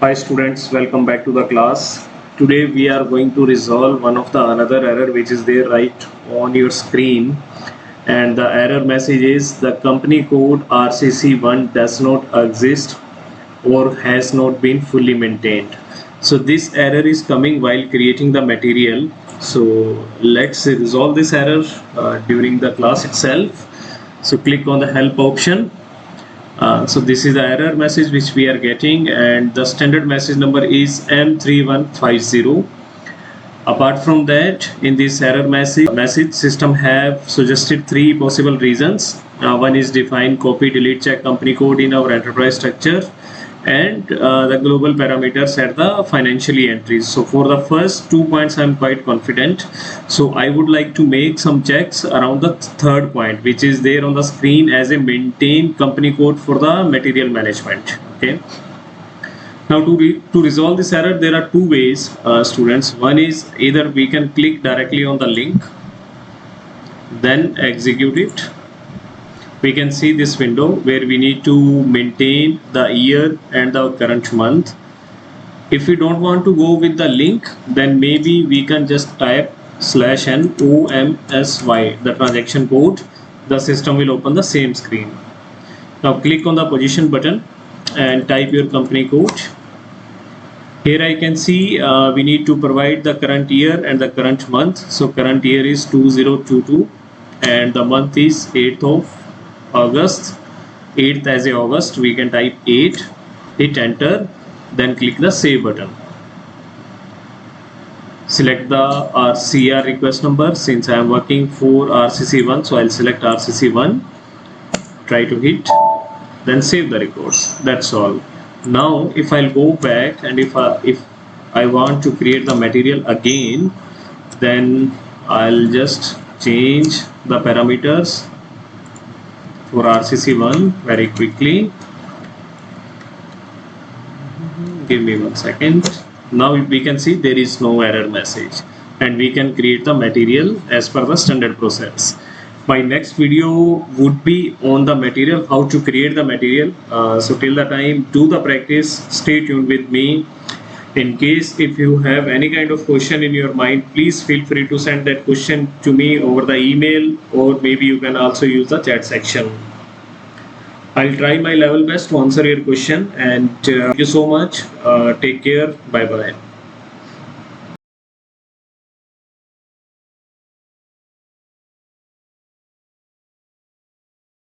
Hi students, welcome back to the class. Today we are going to resolve one of the another error which is there right on your screen, and the error message is the company code RCC1 does not exist or has not been fully maintained. So this error is coming while creating the material. So let's resolve this error during the class itself. So click on the help option. So this is the error message which we are getting, and the standard message number is M3150. Apart from that, in this error message system have suggested three possible reasons. One is define copy delete check company code in our enterprise structure, and the global parameters at the financially entries. So for the first 2 points I'm quite confident, so I would like to make some checks around the third point which is there on the screen as a maintain company code for the material management. Okay, now to resolve this error there are two ways, students. One is either we can click directly on the link, then execute it. We can see this window where we need to maintain the year and the current month. If we don't want to go with the link, then maybe we can just type /n OMSY, the transaction code. The system will open the same screen. Now click on the position button and type your company code. Here I can see we need to provide the current year and the current month. So current year is 2022 and the month is 8th of August. 8th as a August, we can type 8, hit enter, then click the save button. Select the RCR request number. Since I am working for RCC1, so I'll select RCC1, try to hit, then save the records. That's all. Now if I'll go back and if I want to create the material again, then I'll just change the parameters for RCC1 very quickly. Give me 1 second. Now we can see there is no error message and we can create the material as per the standard process. My next video would be on the material, how to create the material. So till the time, do the practice, stay tuned with me. In case if you have any kind of question in your mind, please feel free to send that question to me over the email, or maybe you can also use the chat section. I'll try my level best to answer your question, and thank you so much. Take care. Bye bye.